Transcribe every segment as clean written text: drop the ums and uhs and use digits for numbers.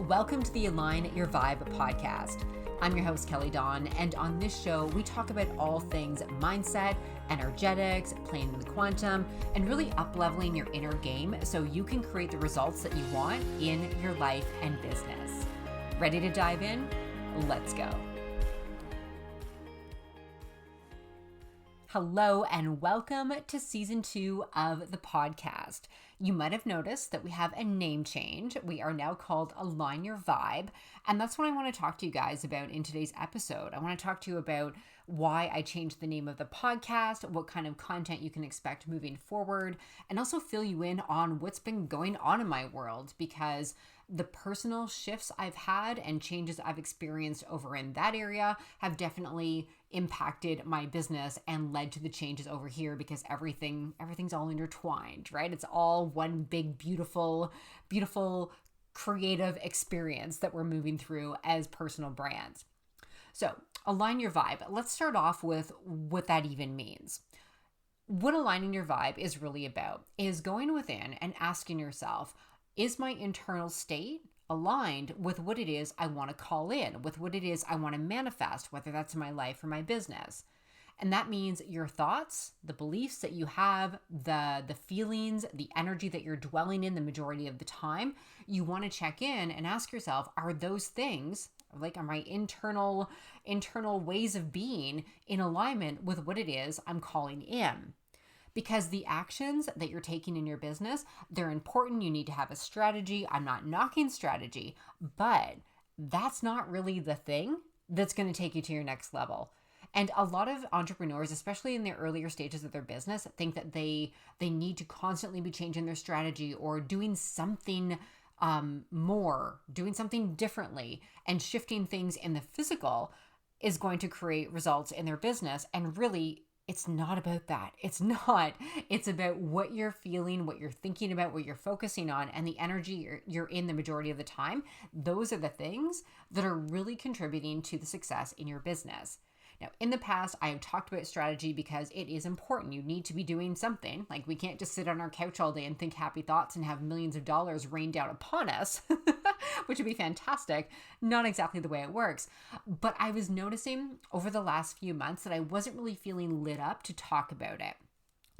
Welcome to the Align Your Vibe podcast. I'm your host, Kelly Dawn, and on this show, we talk about all things mindset, energetics, playing with the quantum, and really up-leveling your inner game so you can create the results that you want in your life and business. Ready to dive in? Let's go. Hello and welcome to season 2 of the podcast. You might have noticed that we have a name change. We are now called Align Your Vibe, and that's what I want to talk to you guys about in today's episode. I want to talk to you about why I changed the name of the podcast, what kind of content you can expect moving forward, and also fill you in on what's been going on in my world, because the personal shifts I've had and changes I've experienced over in that area have definitely impacted my business and led to the changes over here, because everything's all intertwined, right? It's all one big, beautiful creative experience that we're moving through as personal brands. So, align your vibe. Let's start off with what that even means. What aligning your vibe is really about is going within and asking yourself, is my internal state aligned with what it is I want to call in, with what it is I want to manifest, whether that's in my life or my business? And that means your thoughts, the beliefs that you have, the feelings, the energy that you're dwelling in the majority of the time. You want to check in and ask yourself, are those things, like, are my internal ways of being in alignment with what it is I'm calling in? Because the actions that you're taking in your business, they're important. You need to have a strategy. I'm not knocking strategy, but that's not really the thing that's going to take you to your next level. And a lot of entrepreneurs, especially in the earlier stages of their business, think that they need to constantly be changing their strategy or doing something more, doing something differently, and shifting things in the physical is going to create results in their business. And really, it's not about that. It's not. It's about what you're feeling, what you're thinking about, what you're focusing on, and the energy you're in the majority of the time. Those are the things that are really contributing to the success in your business. Now, in the past, I have talked about strategy because it is important. You need to be doing something. Like, we can't just sit on our couch all day and think happy thoughts and have millions of dollars rain down upon us, which would be fantastic. Not exactly the way it works. But I was noticing over the last few months that I wasn't really feeling lit up to talk about it.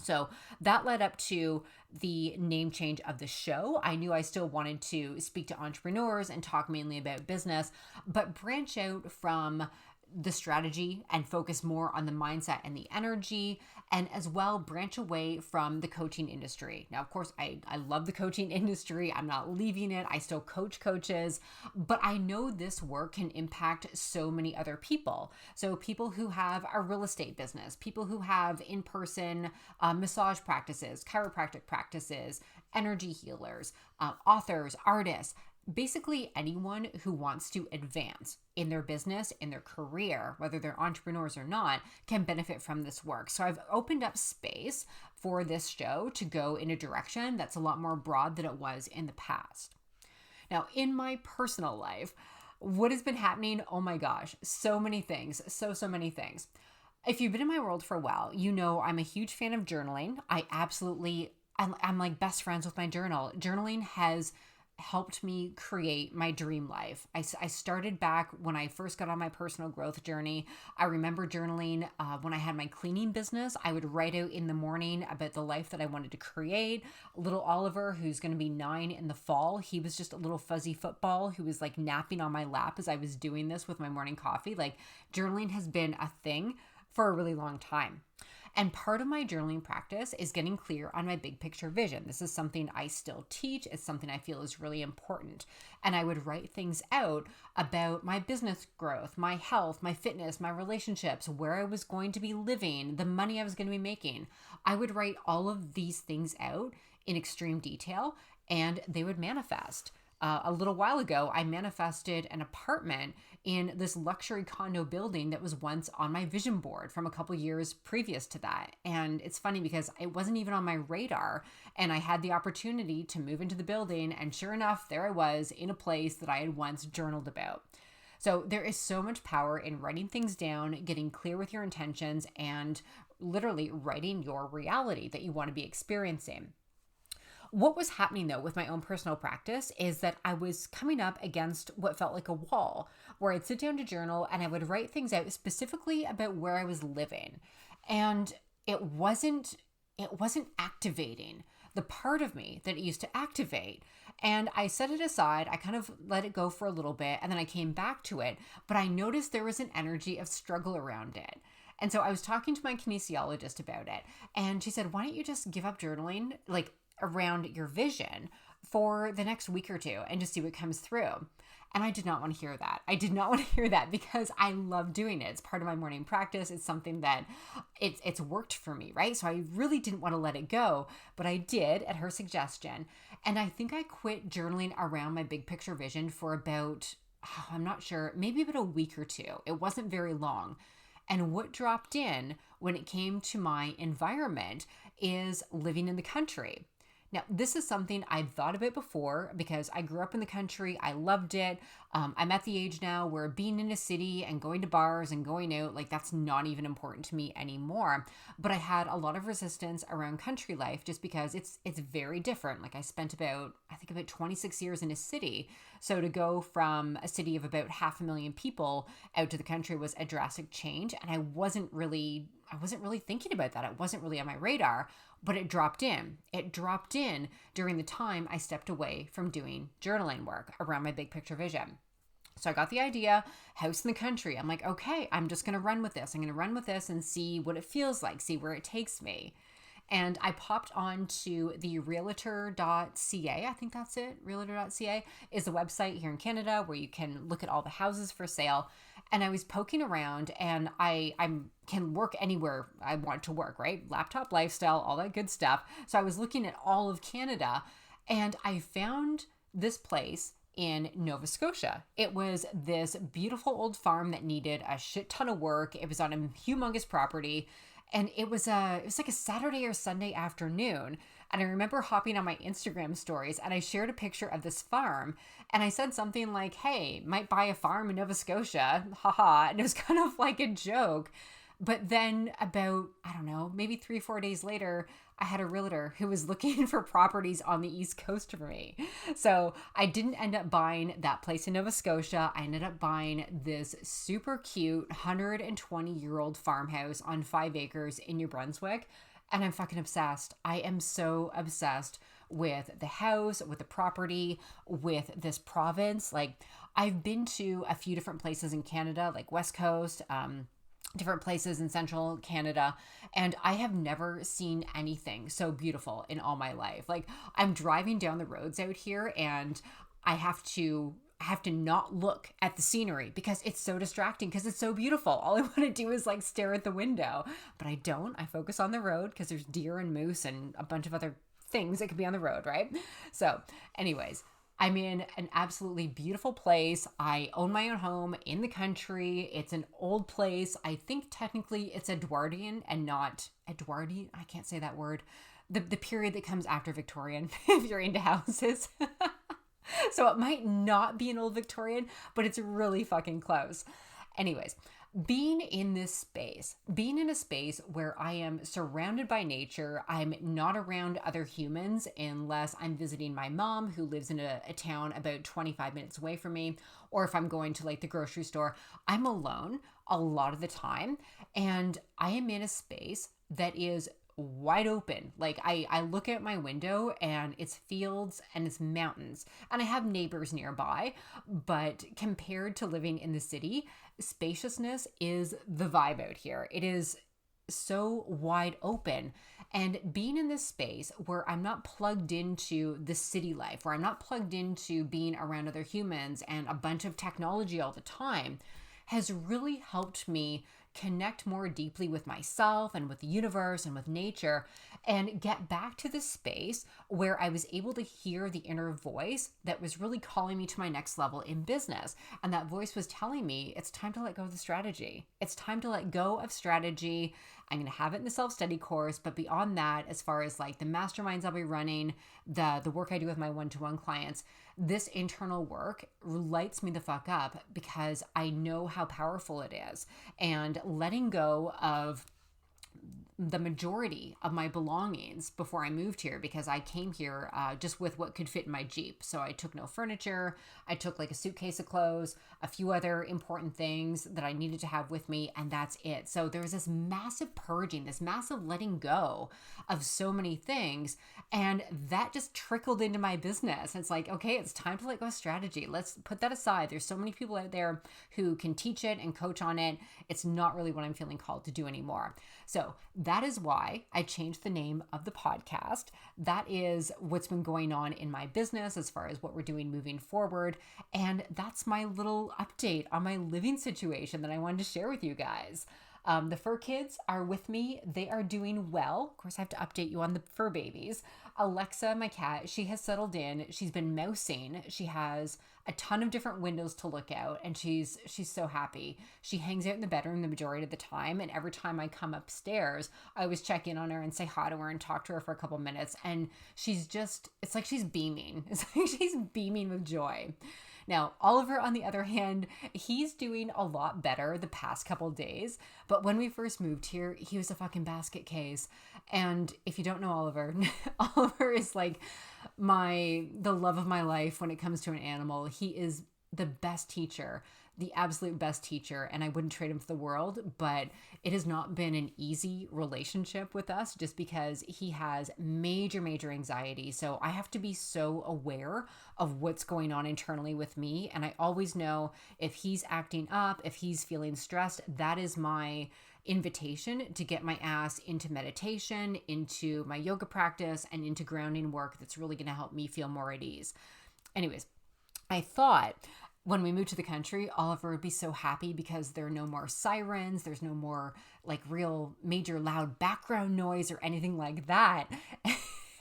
So that led up to the name change of the show. I knew I still wanted to speak to entrepreneurs and talk mainly about business, but branch out from the strategy and focus more on the mindset and the energy, and as well branch away from the coaching industry. Now, of course, I love the coaching industry. I'm not leaving it. I still coach coaches, but I know this work can impact so many other people. So people who have a real estate business, people who have in-person massage practices, chiropractic practices, energy healers, authors, artists, basically anyone who wants to advance in their business, in their career, whether they're entrepreneurs or not, can benefit from this work. So I've opened up space for this show to go in a direction that's a lot more broad than it was in the past. Now, in my personal life, what has been happening? Oh my gosh, so many things, so many things. If you've been in my world for a while, you know I'm a huge fan of journaling. I'm like best friends with my journal. Journaling has helped me create my dream life. I started back when I first got on my personal growth journey. I remember journaling when I had my cleaning business. I would write out in the morning about the life that I wanted to create. Little Oliver, who's going to be 9 in the fall, he was just a little fuzzy football who was like napping on my lap as I was doing this with my morning coffee. Like, journaling has been a thing for a really long time. And part of my journaling practice is getting clear on my big picture vision. This is something I still teach. It's something I feel is really important. And I would write things out about my business growth, my health, my fitness, my relationships, where I was going to be living, the money I was going to be making. I would write all of these things out in extreme detail, and they would manifest. A little while ago, I manifested an apartment in this luxury condo building that was once on my vision board from a couple years previous to that. And it's funny because it wasn't even on my radar, and I had the opportunity to move into the building, and sure enough, there I was in a place that I had once journaled about. So there is so much power in writing things down, getting clear with your intentions, and literally writing your reality that you want to be experiencing. What was happening though with my own personal practice is that I was coming up against what felt like a wall where I'd sit down to journal and I would write things out specifically about where I was living. And it wasn't activating the part of me that it used to activate. And I set it aside. I kind of let it go for a little bit and then I came back to it. But I noticed there was an energy of struggle around it. And so I was talking to my kinesiologist about it. And she said, why don't you just give up journaling like around your vision for the next week or two and just see what comes through? And I did not want to hear that. I did not want to hear that because I love doing it. It's part of my morning practice. It's something that it's worked for me, right? So I really didn't want to let it go, but I did at her suggestion. And I think I quit journaling around my big picture vision for about, I'm not sure, maybe about a week or two. It wasn't very long. And what dropped in when it came to my environment is living in the country. Now, this is something I'd thought about before because I grew up in the country. I loved it. I'm at the age now where being in a city and going to bars and going out, like that's not even important to me anymore. But I had a lot of resistance around country life just because it's very different. Like I spent about 26 years in a city. So to go from a city of about 500,000 people out to the country was a drastic change. And I wasn't really thinking about that. It wasn't really on my radar. But it dropped in. It dropped in during the time I stepped away from doing journaling work around my big picture vision. So I got the idea, house in the country. I'm like, okay, I'm just going to run with this. I'm going to run with this and see what it feels like, see where it takes me. And I popped onto the realtor.ca. I think that's it. Realtor.ca is a website here in Canada where you can look at all the houses for sale. And I was poking around and I can work anywhere I want to work, right? Laptop lifestyle, all that good stuff. So I was looking at all of Canada and I found this place in Nova Scotia. It was this beautiful old farm that needed a shit ton of work. It was on a humongous property. And it was like a Saturday or Sunday afternoon. And I remember hopping on my Instagram stories and I shared a picture of this farm. And I said something like, hey, might buy a farm in Nova Scotia. Haha. And it was kind of like a joke. But then about, I don't know, maybe 3-4 days later, I had a realtor who was looking for properties on the East Coast for me. So I didn't end up buying that place in Nova Scotia. I ended up buying this super cute 120-year-old farmhouse on 5 acres in New Brunswick. And I'm fucking obsessed. I am so obsessed with the house, with the property, with this province. Like I've been to a few different places in Canada, like West Coast, different places in central Canada, and I have never seen anything so beautiful in all my life. Like I'm driving down the roads out here and I have to not look at the scenery because it's so distracting because it's so beautiful. All I want to do is like stare at the window, but I don't. I focus on the road because there's deer and moose and a bunch of other things that could be on the road, right? So anyways, I'm in an absolutely beautiful place. I own my own home in the country. It's an old place. I think technically it's Edwardian and not Edwardian. I can't say that word. The period that comes after Victorian, if you're into houses. So it might not be an old Victorian, but it's really fucking close. Anyways, being in a space where I am surrounded by nature, I'm not around other humans unless I'm visiting my mom who lives in a town about 25 minutes away from me, or if I'm going to like the grocery store, I'm alone a lot of the time. And I am in a space that is wide open. Like I look out my window and it's fields and it's mountains and I have neighbors nearby, but compared to living in the city, spaciousness is the vibe out here. It is so wide open, and being in this space where I'm not plugged into the city life, where I'm not plugged into being around other humans and a bunch of technology all the time, has really helped me connect more deeply with myself and with the universe and with nature, and get back to the space where I was able to hear the inner voice that was really calling me to my next level in business. And that voice was telling me it's time to let go of the strategy. It's time to let go of strategy. I'm going to have it in the self-study course, but beyond that, as far as like the masterminds I'll be running, the work I do with my one-to-one clients, this internal work lights me the fuck up because I know how powerful it is. And letting go of the majority of my belongings before I moved here, because I came here just with what could fit in my Jeep. So I took no furniture. I took like a suitcase of clothes, a few other important things that I needed to have with me, and that's it. So there was this massive purging, this massive letting go of so many things, and that just trickled into my business. It's like, okay, it's time to let go of strategy. Let's put that aside. There's so many people out there who can teach it and coach on it. It's not really what I'm feeling called to do anymore. So that is why I changed the name of the podcast. That is what's been going on in my business as far as what we're doing moving forward. And that's my little update on my living situation that I wanted to share with you guys. The fur kids are with me. They are doing well. Of course, I have to update you on the fur babies. Alexa, my cat, she has settled in. She's been mousing. She has a ton of different windows to look out, and she's so happy. She hangs out in the bedroom the majority of the time, and every time I come upstairs, I always check in on her and say hi to her and talk to her for a couple minutes, and she's just, it's like she's beaming. It's like she's beaming with joy. Now, Oliver, on the other hand, he's doing a lot better the past couple days. But when we first moved here, he was a fucking basket case. And if you don't know Oliver, Oliver is like the love of my life when it comes to an animal. He is the best teacher, the absolute best teacher, and I wouldn't trade him for the world. But it has not been an easy relationship with us just because he has major anxiety. So I have to be so aware of what's going on internally with me. And I always know if he's acting up, if he's feeling stressed, that is my invitation to get my ass into meditation, into my yoga practice, and into grounding work that's really going to help me feel more at ease. Anyways, I thought when we moved to the country, Oliver would be so happy because there are no more sirens. There's no more like real major loud background noise or anything like that.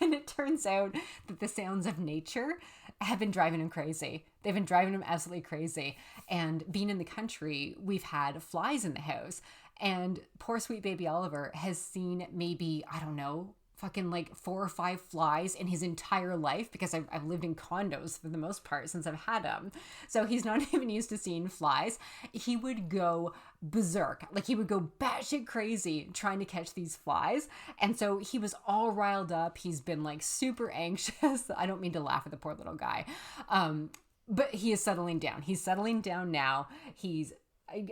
And it turns out that the sounds of nature have been driving him crazy. They've been driving him absolutely crazy. And being in the country, we've had flies in the house. And poor sweet baby Oliver has seen maybe, I don't know, fucking like 4 or 5 flies in his entire life, because I've lived in condos for the most part since I've had them. So he's not even used to seeing flies. He would go berserk. Like he would go batshit crazy trying to catch these flies. And so he was all riled up. He's been like super anxious. I don't mean to laugh at the poor little guy. But he is settling down. He's settling down now. He's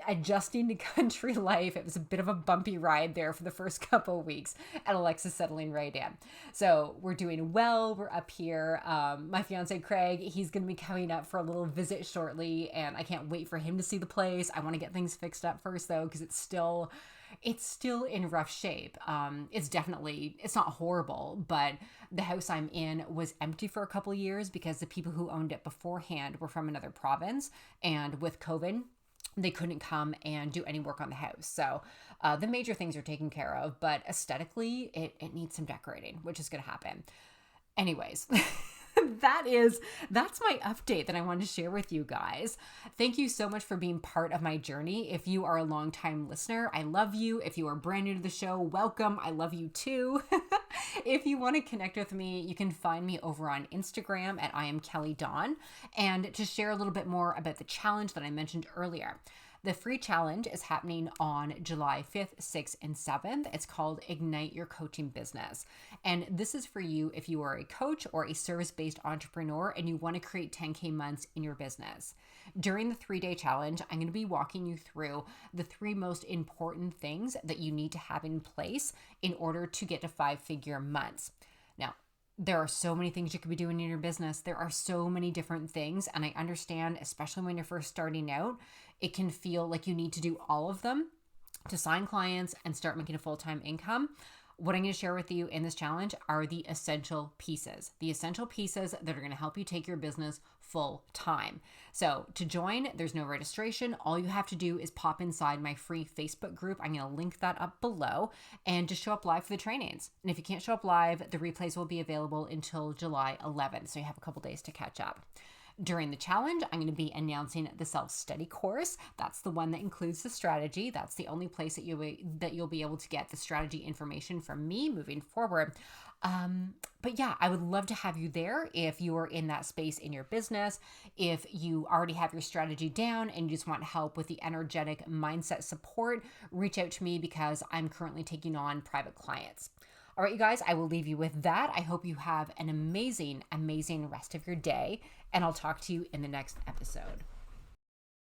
adjusting to country life. It was a bit of a bumpy ride there for the first couple of weeks, and Alexa's settling right in. So we're doing well. We're up here. My fiance Craig, he's going to be coming up for a little visit shortly, and I can't wait for him to see the place. I want to get things fixed up first though, because it's still in rough shape. It's not horrible, but the house I'm in was empty for a couple of years because the people who owned it beforehand were from another province, and with COVID, they couldn't come and do any work on the house. So the major things are taken care of, but aesthetically, it needs some decorating, which is going to happen. Anyways, that's my update that I wanted to share with you guys. Thank you so much for being part of my journey. If you are a longtime listener, I love you. If you are brand new to the show, welcome. I love you too. If you want to connect with me, you can find me over on Instagram at I am Kelly Dawn, and to share a little bit more about the challenge that I mentioned earlier. The free challenge is happening on July 5th, 6th, and 7th. It's called Ignite Your Coaching Business. And this is for you if you are a coach or a service-based entrepreneur and you want to create 10K months in your business. During the 3-day challenge, I'm going to be walking you through the 3 most important things that you need to have in place in order to get to 5-figure months. Now, there are so many things you could be doing in your business. There are so many different things. And I understand, especially when you're first starting out, it can feel like you need to do all of them to sign clients and start making a full-time income. What I'm going to share with you in this challenge are the essential pieces that are going to help you take your business full time. So to join, there's no registration. All you have to do is pop inside my free Facebook group. I'm going to link that up below, and just show up live for the trainings. And if you can't show up live, the replays will be available until July 11th. So you have a couple days to catch up. During the challenge, I'm going to be announcing the self-study course. That's the one that includes the strategy. That's the only place that you'll be able to get the strategy information from me moving forward. But yeah, I would love to have you there if you are in that space in your business. If you already have your strategy down and you just want help with the energetic mindset support, reach out to me because I'm currently taking on private clients. All right, you guys, I will leave you with that. I hope you have an amazing, amazing rest of your day, and I'll talk to you in the next episode.